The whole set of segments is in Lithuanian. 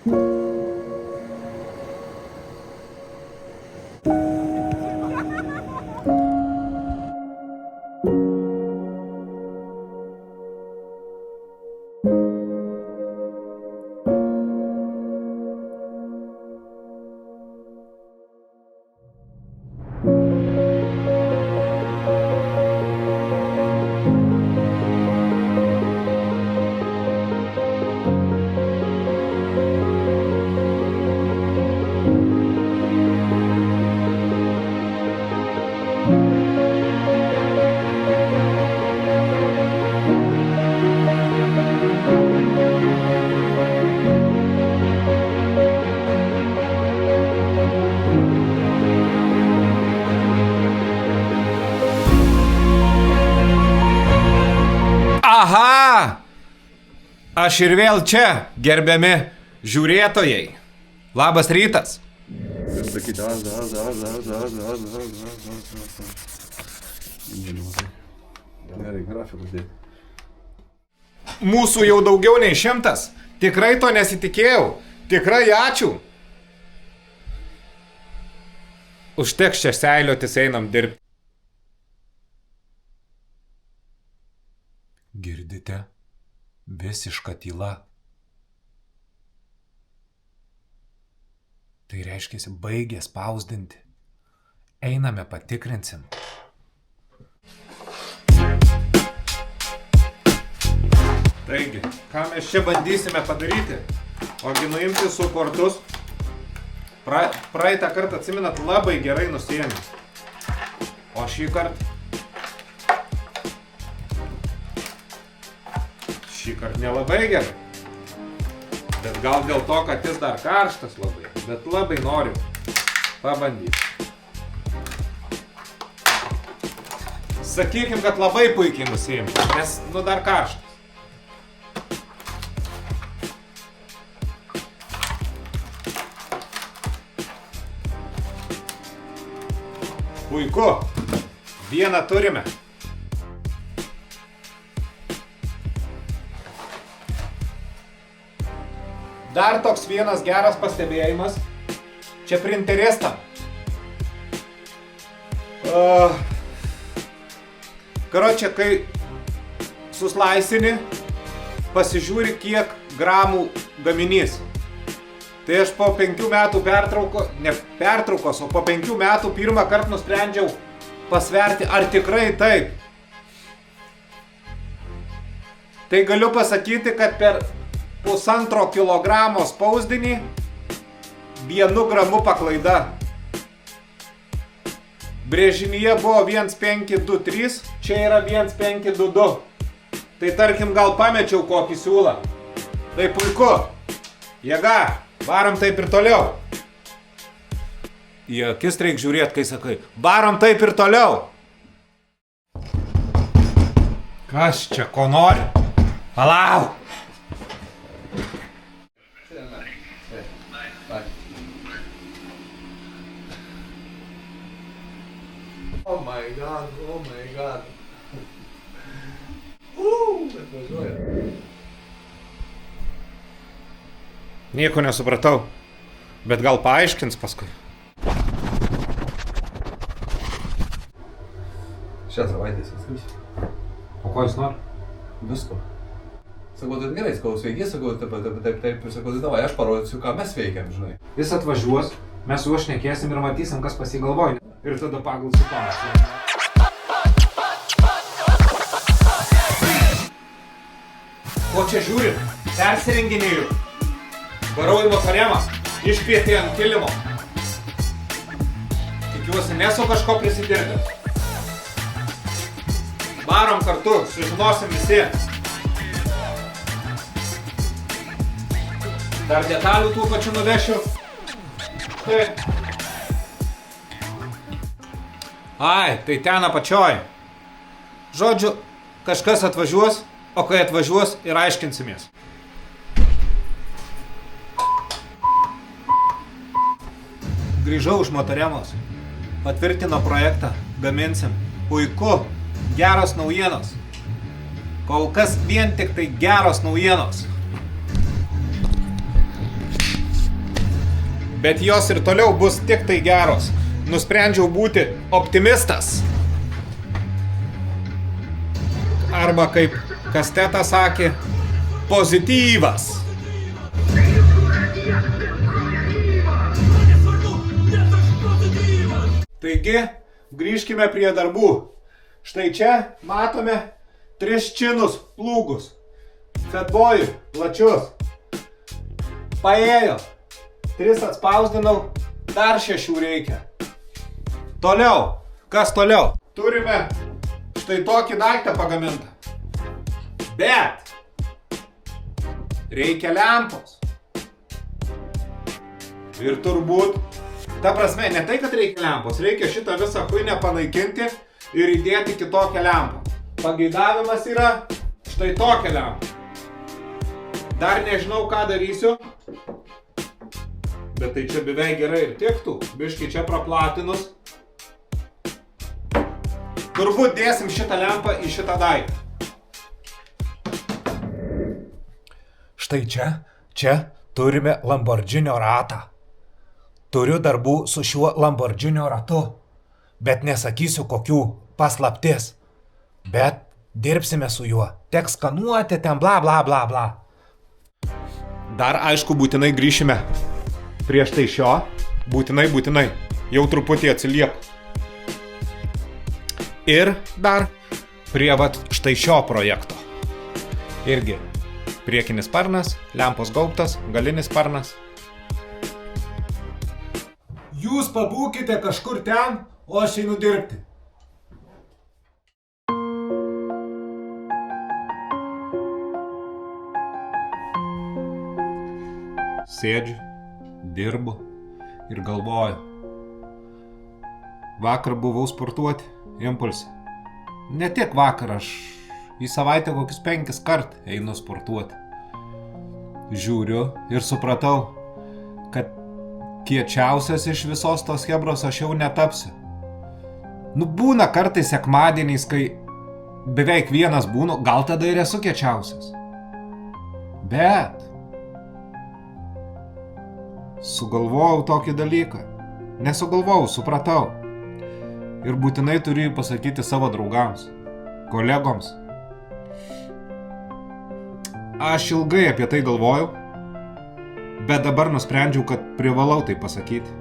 Aha! Aš ir vėl čia, gerbiami žiūrėtojai. Labas rytas. Sakyti, gerai, grafikus dėti. Mūsų jau daugiau nei 100. Tikrai to nesitikėjau. Tikrai ačiū. Užteks čia seiliotis, einam dirbti. Girdite? Visiška tyla. Tai reiškia, baigė spausdinti. Einame patikrinsim. Taigi, ką mes čia bandysime padaryti? Ogi nuimti suportus. Praeitą kartą, atsimenat, labai gerai nusiėmė. O šį kartą nelabai gerai. Bet gal dėl to, kad jis dar karštas labai. Bet labai noriu pabandyti. Sakykim, kad labai puikiai nusiėmė, nes dar karštas. Puiku. Vieną turime. Dar toks vienas geras pastebėjimas. Čia printeristam. Karočią, kai suslaisini, pasižiūri, kiek gramų gaminys. Tai aš po 5 metų pertraukos, o po 5 metų pirmą kartą nusprendžiau pasverti, ar tikrai taip. Tai galiu pasakyti, kad per 1,5 kilogramo spausdinį 1 gramu paklaida. Brėžinyje buvo 1523, čia yra 1522. Tai tarkim, gal pamečiau kokį siūlą. Tai puiku. Jėga. Varom taip ir toliau. Į akis reik žiūrėt, kai sakai, varom taip ir toliau. Kas čia, ko nori? Palauk. Oh my god. Atvažiuoja. Nieko nesupratau, bet gal paaiškins paskui. Šią savaitę skrisiu. O ko jūs nori? Visko. Sakau, tai gerai, sakau, sveiki, sakau, taip, ir sakau, tai davai, aš parodysiu, ką mes veikiam, žinai. Jis atvažiuos, mes su juo šnekėsim ir matysim, kas pasigalvoja. Ir tada pagal situaciją. Ko čia žiūri? Persirenginėjau. Varau į vakarėmą, iškvietė ant kilimo. Tikiuosi, nesu kažko prisidirbęs. Varom kartu, sužinosim visi. Dar detalių tų pačių nuvešiu. Taip. Ai, tai ten apačioj. Žodžiu, kažkas atvažiuos, o kai atvažiuos ir aiškinsimės. Grįžau iš Motoremos. Patvirtino projektą. Gaminsim. Puiku. Geros naujienos. Kol kas vien tik tai geros naujienos. bet jos ir toliau bus tik tai geros. Nusprendžiau būti optimistas. Arba kaip Kastetas sakė, pozityvas. Taigi, grįžkime prie darbų. Štai čia matome 3 činus plūgus. Fetbojų, plačius. Paėjo. 3 atspausdinau, dar 6 reikia. Toliau. Kas toliau? Turime štai tokį daiktą pagamintą. Bet reikia lempos. Ir turbūt, ta prasme, ne tai, kad reikia lempos, reikia šitą visą huinę panaikinti ir įdėti kitokią lempą. Pageidavimas yra štai tokią lempą. Dar nežinau, ką darysiu, bet tai čia beveik gerai ir tiktų. Biškai čia praplatinus. Turbūt dėsim šitą lempą į šitą daiktą. Štai čia turime Lamborghinio ratą. Turiu darbų su šiuo Lamborghinio ratu, bet nesakysiu kokių, paslaptis. Bet dirbsime su juo, teks skanuoti ten bla bla bla bla. Dar aišku būtinai grįšime prieš tai šio, būtinai, jau truputį atsiliep. Ir dar prie vat štai šio projekto. Irgi priekinis sparnas, lempos gaubtas, galinis sparnas. Jūs pabūkite kažkur ten, o aš einu dirbti. Sėdžiu, dirbu ir galvoju. Vakar buvau sportuoti, impulse. Ne tik vakar, aš į savaitę kokius 5 kart einu sportuoti. Žiūriu ir supratau, kad kiečiausias iš visos tos chebros aš jau netapsiu. Nu būna kartais sekmadieniais, kai beveik vienas būnu, gal tada ir esu kiečiausias. Bet sugalvojau tokį dalyką. Nesugalvojau, supratau. Ir būtinai turiu pasakyti savo draugams, kolegoms. Aš ilgai apie tai galvojau, bet dabar nusprendžiau, kad privalau tai pasakyti.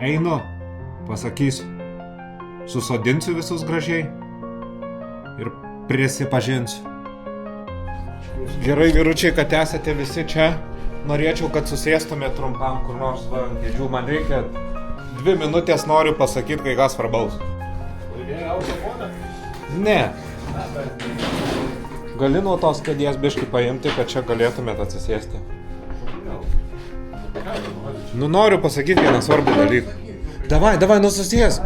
Einu, pasakysiu, susodinsiu visus gražiai ir prisipažinsiu. Gerai, vyručiai, kad esate visi čia. Norėčiau, kad susėstumėt trumpam kur nors va ant kėdžių. Man reikia 2 minutės, noriu pasakyti kai ką svarbaus. Ne. Gali nuo tos kėdės biškį paimti, kad čia galėtumėt atsisėsti. Nu noriu pasakyti vieną svarbų dalyką. Davai, susės.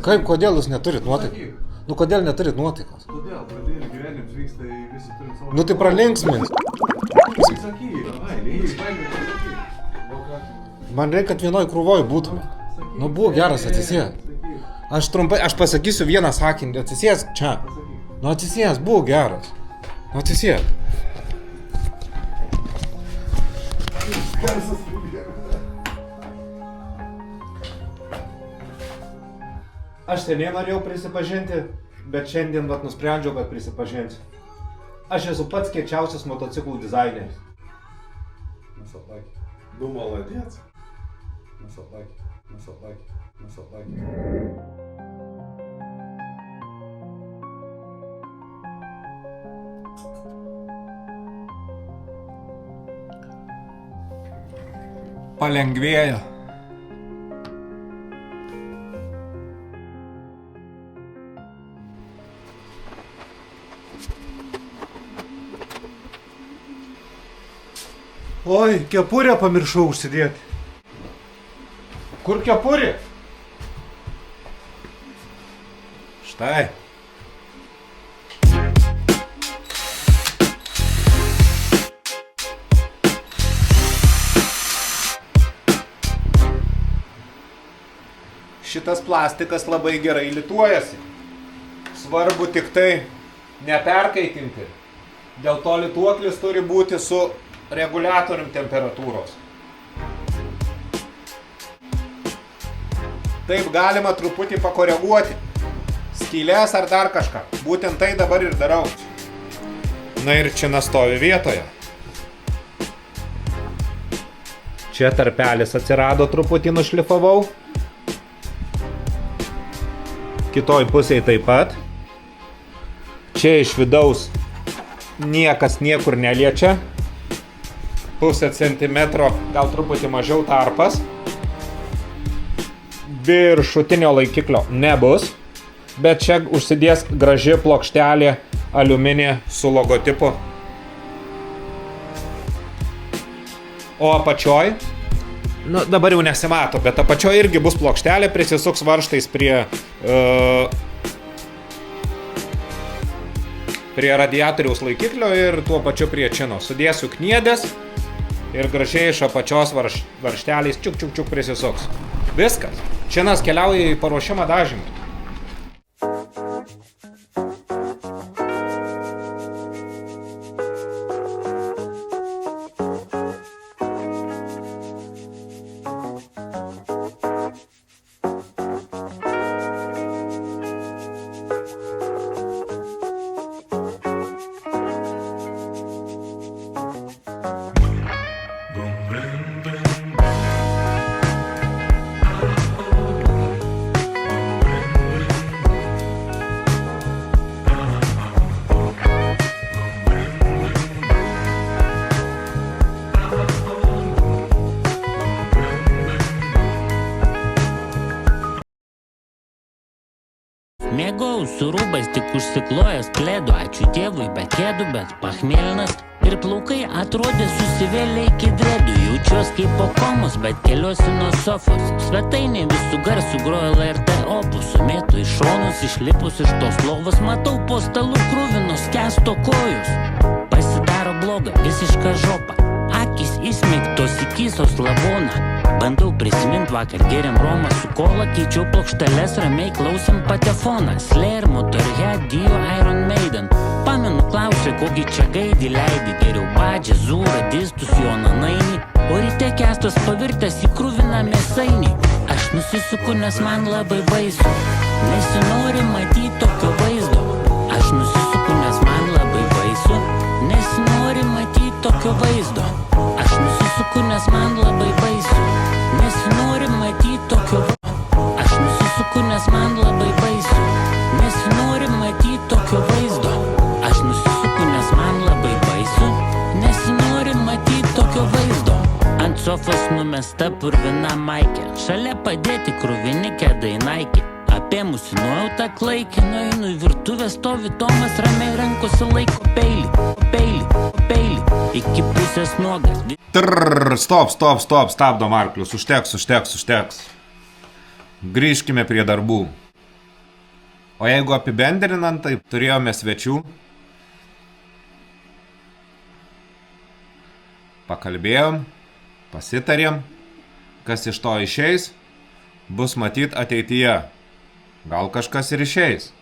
Kaip, kodėl jūs neturit nuotaikos? Nu kodėl neturit nuotaikos? Kodėl? Pradėjai gyvenims vyksta, visi turi savo... Nu tai pralinksmins. Man reikia, kad vienoj krūvoj būtume. Nu būk geras, atsisėsk. Aš pasakysiu vieną sakinį, atsisėsk čia. Nu atsisėsk, būk geras. Nu atsisėsk. Aš seniai norėjau prisipažinti, bet šiandien vat nusprendžiau, kad prisipažinsiu. Aš esu pats kiečiausias motociklų dizaineris. Насоплаки. Ну молодец. Насоплаки. Palengvėjo. Oi, kepurę pamiršau užsidėti. Kur kepurė? Štai. Šitas plastikas labai gerai lituojasi. Svarbu tik tai neperkaitinti. Dėl to lituoklis turi būti su reguliatorium temperatūros. Taip galima truputį pakoreguoti. Skylės ar dar kažką. Būtent tai dabar ir darau. Na ir čia stovi vietoje. Čia tarpelis atsirado, truputį nušlifavau. Kitoj pusėje taip pat. Čia iš vidaus niekas niekur neliečia. Pusę centimetro, gal truputį mažiau tarpas. Viršutinio laikiklio nebus, bet čia užsidės graži plokštelė aliuminė su logotipu. O apačioj, dabar jau nesimato, bet apačioj irgi bus plokštelė, prisisuks varžtais prie radiatoriaus laikiklio ir tuo pačiu prie čino. Sudėsiu kniedės ir gražiai iš apačios varžteliais čiuk prisisuks. Viskas. Činas keliauja į paruošimą dažymui. Mėgau su rūbais tik užsiklojęs pledu, ačiū Dievui, bet kėdu, bet pachmėlinas. Ir plaukai atrodė susivėlė iki dredų, jaučiuos kaip po komos, bet keliuosi nuo sofos. Svetainė visų garsų groja LRT opus, sumėtų iš šonus, išlipus iš tos lovos, matau po stalų krūvinos kesto kojus. Pasidaro bloga, visiška žopa, akis įsmeigtos į kysos lavoną. Bandau prisimint, vakar geriam romą su kola, keičiau plokšteles, ramiai klausėm patefoną. Slayer, Motorhead, Dio, Iron Maiden. Pamenu, klausė, kokį čia gaidį leidi, geriau badžią, zūrą, distus, joną nainį. O ryte Kestas pavirtęs į kruviną mėsainį. Aš nusisuku, nes man labai baisu, nesinori matyti tokio vaizdo. Aš nusisuku, nes man labai baisu, nesinori matyti tokio vaizdo. Aš nusisuku, nes man labai baisu, nesinori matyti tokio vaizdo. Aš nusisuku, nes man labai baisu, nesinori matyti tokio vaizdo. Aš nusisuku, nes man labai baisu, nesinori matyti tokio vaizdo. Ant sofos numesta purvina maikė, šalia padėti kruvini kėdai Nike. Apėmusi nuojauta klaikė, nueinu į virtuvę, stovi Tomas ramiai rankose laiko peilį, iki pusės nuogas. Stop, stabdom arklius, užteks. Grįžkime prie darbų. O jeigu apibendrinant, tai turėjome svečių. Pakalbėjom, pasitarėm, kas iš to išeis, bus matyt ateityje. Gal kažkas ir išeis.